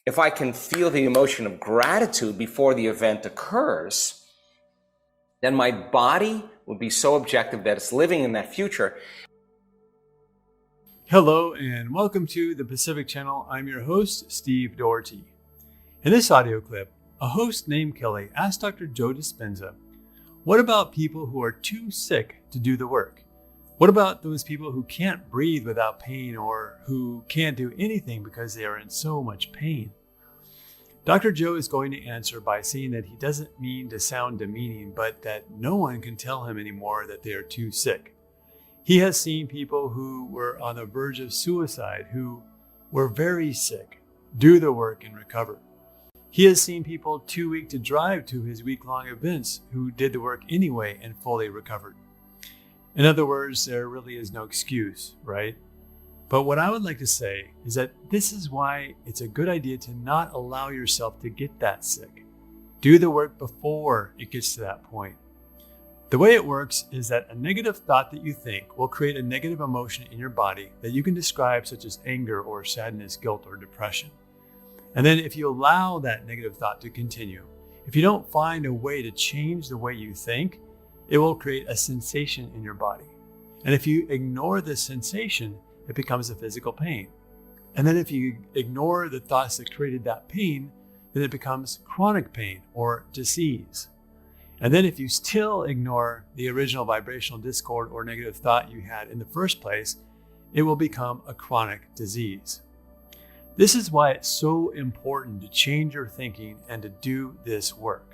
If I can feel the emotion of gratitude before the event occurs, then my body will be so objective that it's living in that future. Hello and welcome to the Pacific Channel. I'm your host, Steve Doherty. In this audio clip, a host named Kelly asked Dr. Joe Dispenza, what about people who are too sick to do the work? What about those people who can't breathe without pain or who can't do anything because they are in so much pain? Dr. Joe is going to answer by saying that he doesn't mean to sound demeaning, but that no one can tell him anymore that they are too sick. He has seen people who were on the verge of suicide, who were very sick, do the work and recover. He has seen people too weak to drive to his week-long events who did the work anyway and fully recovered. In other words, there really is no excuse, right? But what I would like to say is that this is why it's a good idea to not allow yourself to get that sick. Do the work before it gets to that point. The way it works is that a negative thought that you think will create a negative emotion in your body that you can describe, such as anger or sadness, guilt, or depression. And then if you allow that negative thought to continue, if you don't find a way to change the way you think, it will create a sensation in your body. And if you ignore this sensation, it becomes a physical pain. And then if you ignore the thoughts that created that pain, then it becomes chronic pain or disease. And then if you still ignore the original vibrational discord or negative thought you had in the first place, it will become a chronic disease. This is why it's so important to change your thinking and to do this work.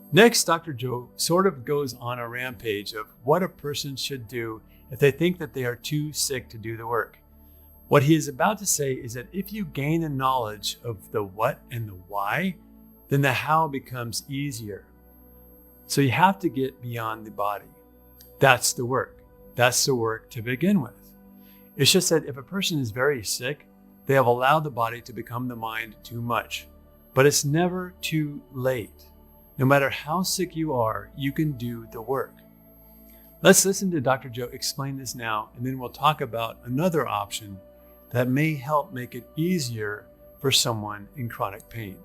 Next, Dr. Joe sort of goes on a rampage of what a person should do if they think that they are too sick to do the work. What he is about to say is that if you gain the knowledge of the what and the why, then the how becomes easier. So you have to get beyond the body. That's the work. That's the work to begin with. It's just that if a person is very sick, they have allowed the body to become the mind too much. But it's never too late. No matter how sick you are, you can do the work. Let's listen to Dr. Joe explain this now, and then we'll talk about another option that may help make it easier for someone in chronic pain.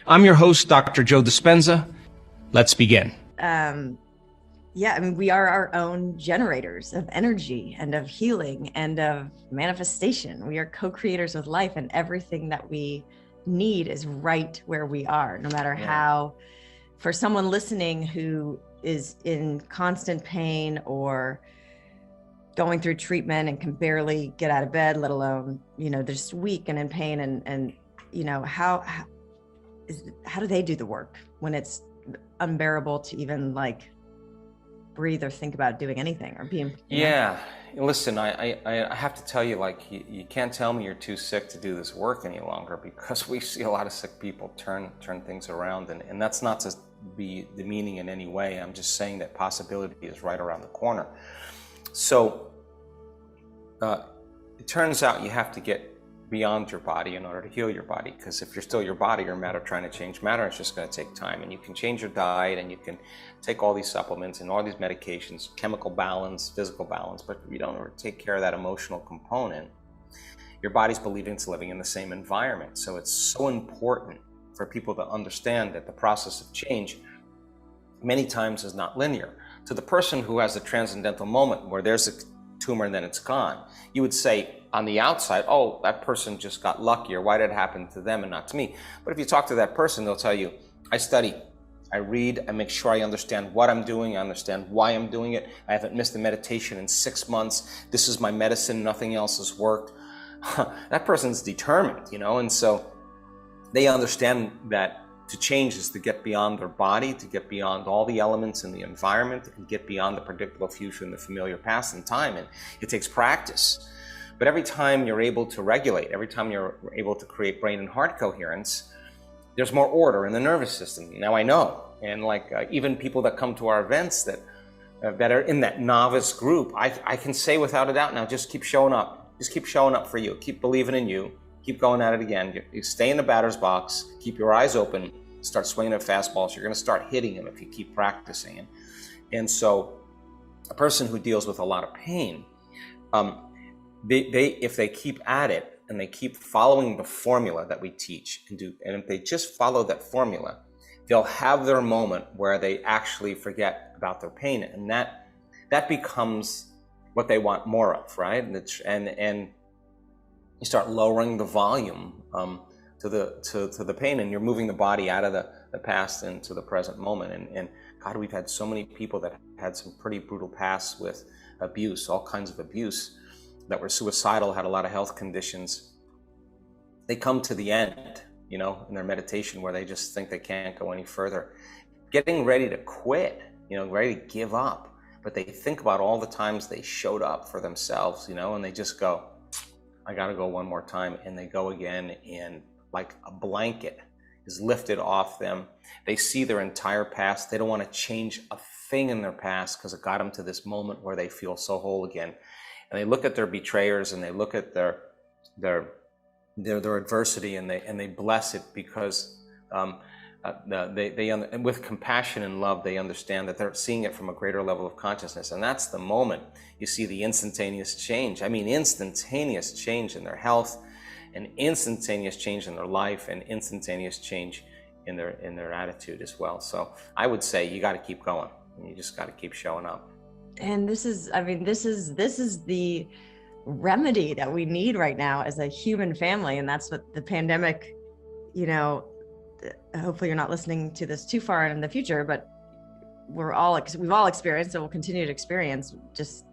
I'm your host, Dr. Joe Dispenza. Let's begin. We are our own generators of energy and of healing and of manifestation. We are co-creators with life, and everything that we need is right where we are, no matter how. For someone listening who is in constant pain or going through treatment and can barely get out of bed, let alone, they're just weak and in pain, and how do they do the work when it's unbearable to even breathe or think about doing anything or being Listen, I have to tell you, you can't tell me you're too sick to do this work any longer, because we see a lot of sick people turn things around, and that's not to be demeaning in any way. I'm just saying that possibility is right around the corner. So it turns out you have to get beyond your body in order to heal your body, because if you're still your body, you're matter trying to change matter. It's just going to take time, and you can change your diet, and you can take all these supplements and all these medications, chemical balance, physical balance, but if you don't take care of that emotional component, your body's believing it's living in the same environment. So it's so important for people to understand that the process of change many times is not linear. To the person who has a transcendental moment where there's a tumor and then it's gone, you would say on the outside, oh, that person just got luckier. Why did it happen to them and not to me? But if you talk to that person, they'll tell you, I study, I read, I make sure I understand what I'm doing, I understand why I'm doing it. I haven't missed a meditation in 6 months. This is my medicine, nothing else has worked. That person's determined, and so they understand that to change is to get beyond their body, to get beyond all the elements in the environment, to get beyond the predictable future and the familiar past and time, and it takes practice. But every time you're able to regulate, every time you're able to create brain and heart coherence, there's more order in the nervous system. Now I know, and even people that come to our events that are in that novice group, I can say without a doubt now, just keep showing up. Just keep showing up for you. Keep believing in you. Keep going at it again. You stay in the batter's box. Keep your eyes open. Start swinging at fastballs. You're going to start hitting them if you keep practicing. And so a person who deals with a lot of pain, if they keep at it and they keep following the formula that we teach and if they just follow that formula, they'll have their moment where they actually forget about their pain, and that becomes what they want more of, right? And you start lowering the volume to the pain, and you're moving the body out of the past into the present moment. And God, we've had so many people that had some pretty brutal pasts with abuse, all kinds of abuse, that were suicidal, had a lot of health conditions. They come to the end, in their meditation, where they just think they can't go any further, getting ready to quit, ready to give up. But they think about all the times they showed up for themselves, and they just go, I gotta go one more time. And they go again, and like a blanket is lifted off them. They see their entire past. They don't want to change a thing in their past because it got them to this moment where they feel so whole again. And they look at their betrayers, and they look at their adversity, and they bless it, because and with compassion and love, they understand that they're seeing it from a greater level of consciousness. And that's the moment you see the instantaneous change. I mean, instantaneous change in their health, and instantaneous change in their life, and instantaneous change in their attitude as well. So I would say you got to keep going, and you just got to keep showing up. And this is the remedy that we need right now as a human family. And that's what the pandemic, hopefully you're not listening to this too far in the future, but we've all experienced, and we'll continue to experience, just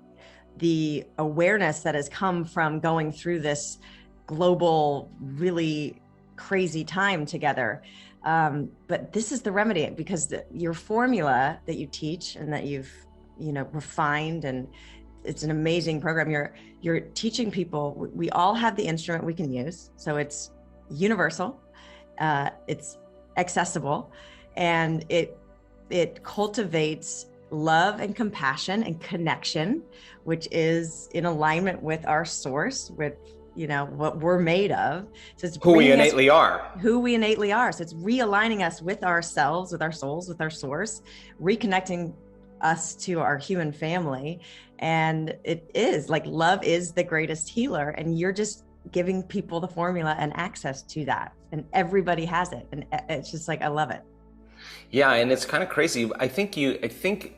the awareness that has come from going through this global, really crazy time together. But this is the remedy, because your formula that you teach and that you've, refined, and it's an amazing program. You're teaching people, we all have the instrument we can use. So it's universal, it's accessible, and it cultivates love and compassion and connection, which is in alignment with our source, with what we're made of. So it's who we innately are. So it's realigning us with ourselves, with our souls, with our source, reconnecting us to our human family. And it is like, love is the greatest healer, and you're just giving people the formula and access to that, and everybody has it. And it's just like, I love it. Yeah, and it's kind of crazy. I think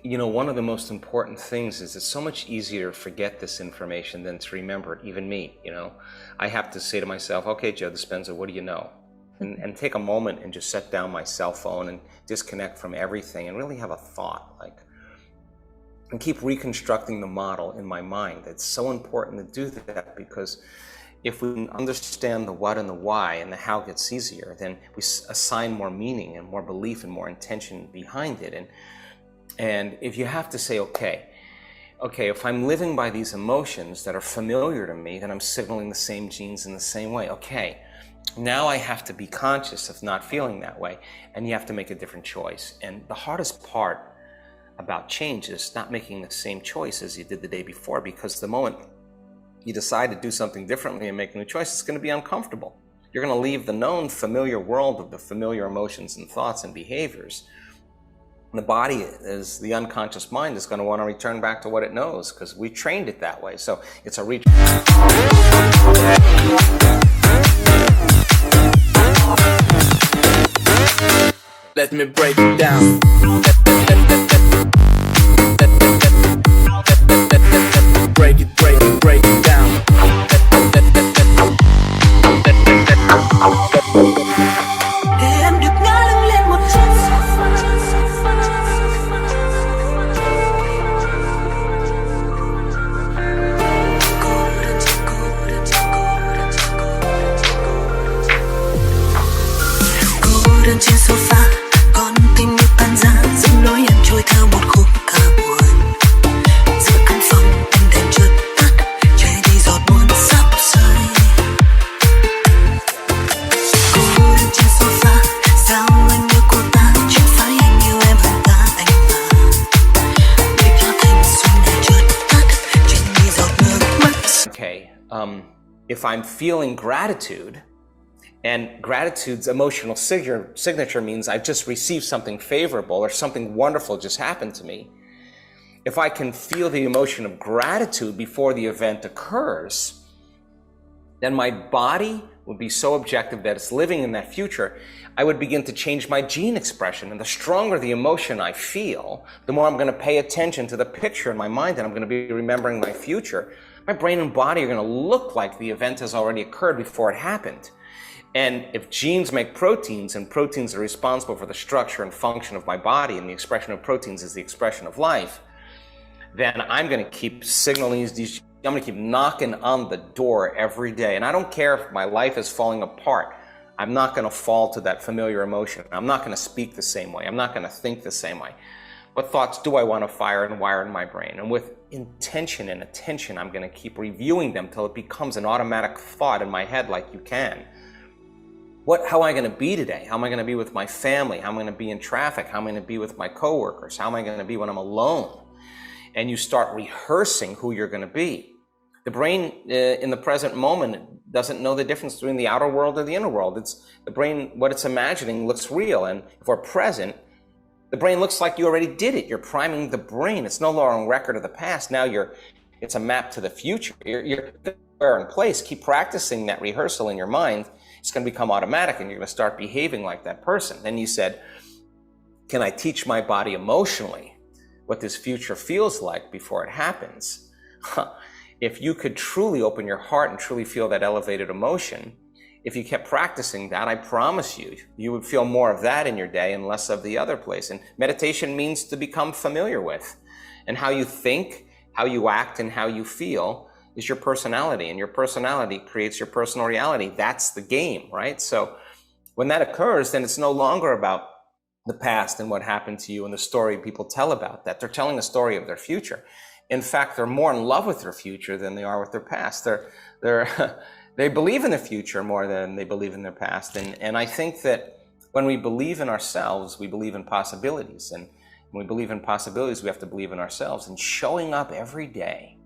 one of the most important things is it's so much easier to forget this information than to remember it. Even me, I have to say to myself, okay, Joe Dispenza, what do you know? And take a moment and just set down my cell phone and disconnect from everything and really have a thought, and keep reconstructing the model in my mind. It's so important to do that, because if we understand the what and the why, and the how gets easier, then we assign more meaning and more belief and more intention behind it. And if you have to say, okay, if I'm living by these emotions that are familiar to me, then I'm signaling the same genes in the same way. Okay, now I have to be conscious of not feeling that way, and you have to make a different choice. And the hardest part about change is not making the same choice as you did the day before, because the moment you decide to do something differently and make a new choice, it's going to be uncomfortable. You're going to leave the known familiar world of the familiar emotions and thoughts and behaviors. And the body, is the unconscious mind, is going to want to return back to what it knows, because we trained it that way. So it's a reach. Let me break it down. Break it down. Để em được ngã lưng lên một chút. Cô đơn trên sofa, con tim như tan rã, dẫn lối em trôi theo một khúc ca buồn. Giữa căn phòng ánh đèn chợt tắt, che đi giọt buồn sắp rơi. Cô đơn trên sofa, sao anh yêu cô ta, chẳng phải anh yêu em hơn cả anh mà. Để cho thanh xuân này chợt tắt, che đi giọt nước mắt. Okay, if I'm feeling gratitude, and gratitude's emotional signature means I've just received something favorable or something wonderful just happened to me. If I can feel the emotion of gratitude before the event occurs, then my body would be so objective that it's living in that future. I would begin to change my gene expression. And the stronger the emotion I feel, the more I'm going to pay attention to the picture in my mind, and I'm going to be remembering my future. My brain and body are going to look like the event has already occurred before it happened. And if genes make proteins, and proteins are responsible for the structure and function of my body, and the expression of proteins is the expression of life, then I'm going to keep signaling these. I'm going to keep knocking on the door every day. And I don't care if my life is falling apart. I'm not going to fall to that familiar emotion. I'm not going to speak the same way. I'm not going to think the same way. What thoughts do I want to fire and wire in my brain? And with intention and attention, I'm going to keep reviewing them till it becomes an automatic thought in my head, like you can. How am I going to be today? How am I going to be with my family? How am I going to be in traffic? How am I going to be with my coworkers? How am I going to be when I'm alone? And you start rehearsing who you're going to be. The brain in the present moment doesn't know the difference between the outer world and the inner world. It's the brain, what it's imagining looks real. And if we're present, the brain looks like you already did it. You're priming the brain. It's no longer a record of the past. Now it's a map to the future. You're there in place. Keep practicing that rehearsal in your mind. It's going to become automatic, and you're going to start behaving like that person. Then you said, can I teach my body emotionally what this future feels like before it happens? If you could truly open your heart and truly feel that elevated emotion, if you kept practicing that, I promise you, you would feel more of that in your day and less of the other place. And meditation means to become familiar with. And how you think, how you act, and how you feel is your personality. And your personality creates your personal reality. That's the game, right? So when that occurs, then it's no longer about the past and what happened to you and the story people tell about that. They're telling a story of their future. In fact, they're more in love with their future than they are with their past. They believe in the future more than they believe in their past. And I think that when we believe in ourselves, we believe in possibilities. And when we believe in possibilities, we have to believe in ourselves. And showing up every day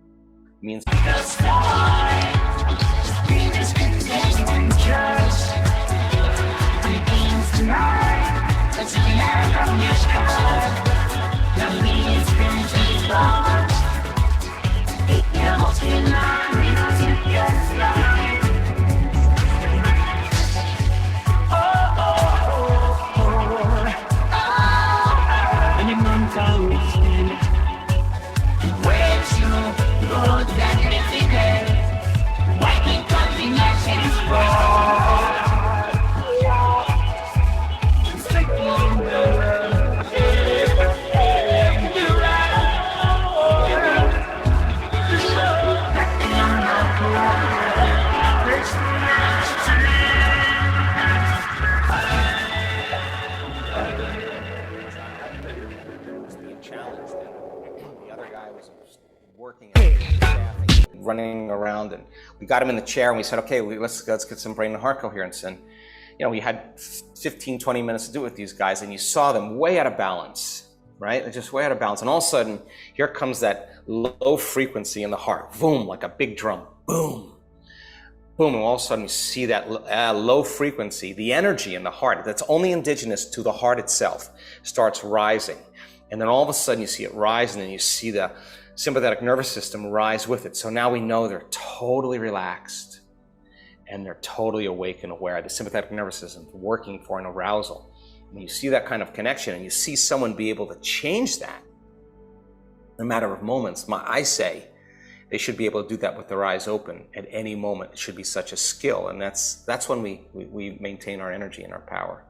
means... running around, and we got him in the chair and we said, okay, let's get some brain and heart coherence. And we had 15, 20 minutes to do it with these guys, and you saw them way out of balance, right? They're just way out of balance. And all of a sudden, here comes that low frequency in the heart, boom, like a big drum, boom, boom. And all of a sudden you see that low frequency, the energy in the heart that's only indigenous to the heart itself starts rising. And then all of a sudden you see it rise, and then you see the sympathetic nervous system rise with it. So now we know they're totally relaxed and they're totally awake and aware. The sympathetic nervous system is working for an arousal. When you see that kind of connection and you see someone be able to change that in a matter of moments, I say they should be able to do that with their eyes open at any moment. It should be such a skill. And that's when we maintain our energy and our power.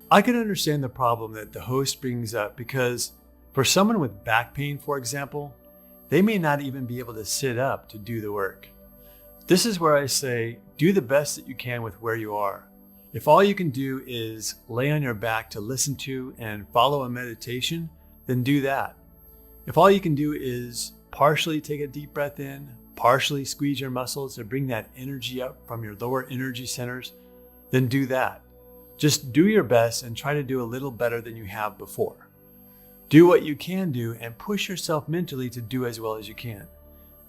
I can understand the problem that the host brings up, because for someone with back pain, for example, they may not even be able to sit up to do the work. This is where I say, do the best that you can with where you are. If all you can do is lay on your back to listen to and follow a meditation, then do that. If all you can do is partially take a deep breath in, partially squeeze your muscles to bring that energy up from your lower energy centers, then do that. Just do your best and try to do a little better than you have before. Do what you can do and push yourself mentally to do as well as you can.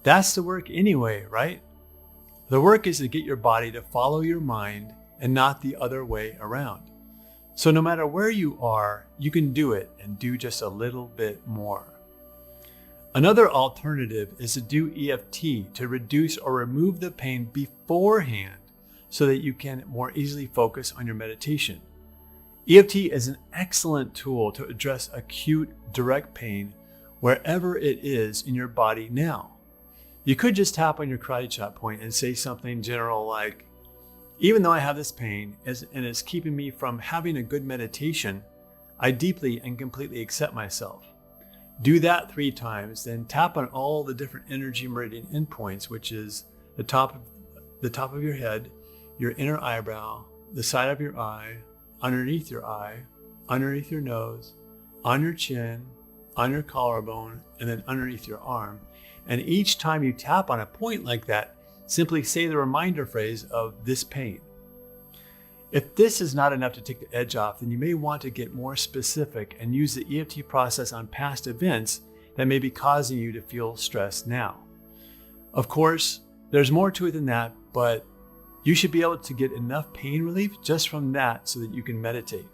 That's the work anyway, right? The work is to get your body to follow your mind and not the other way around. So no matter where you are, you can do it and do just a little bit more. Another alternative is to do EFT to reduce or remove the pain beforehand so that you can more easily focus on your meditation. EFT is an excellent tool to address acute direct pain wherever it is in your body now. You could just tap on your karate chop point and say something general like, even though I have this pain and it's keeping me from having a good meditation, I deeply and completely accept myself. Do that 3 times, then tap on all the different energy meridian endpoints, which is the top of your head, your inner eyebrow, the side of your eye, underneath your eye, underneath your nose, on your chin, on your collarbone, and then underneath your arm. And each time you tap on a point like that, simply say the reminder phrase of this pain. If this is not enough to take the edge off, then you may want to get more specific and use the EFT process on past events that may be causing you to feel stressed now. Of course, there's more to it than that, but you should be able to get enough pain relief just from that so that you can meditate.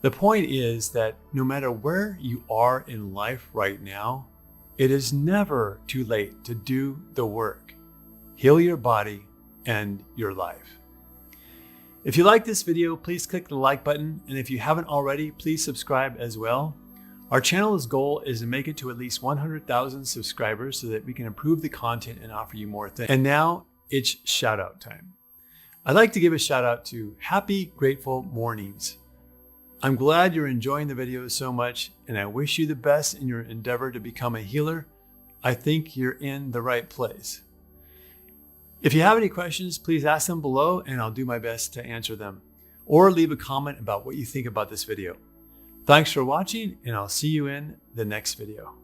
The point is that no matter where you are in life right now, it is never too late to do the work. Heal your body and your life. If you like this video, please click the like button. And if you haven't already, please subscribe as well. Our channel's goal is to make it to at least 100,000 subscribers so that we can improve the content and offer you more things. And now it's shout out time. I'd like to give a shout out to Happy Grateful Mornings. I'm glad you're enjoying the videos so much, and I wish you the best in your endeavor to become a healer. I think you're in the right place. If you have any questions, please ask them below and I'll do my best to answer them. Or leave a comment about what you think about this video. Thanks for watching, and I'll see you in the next video.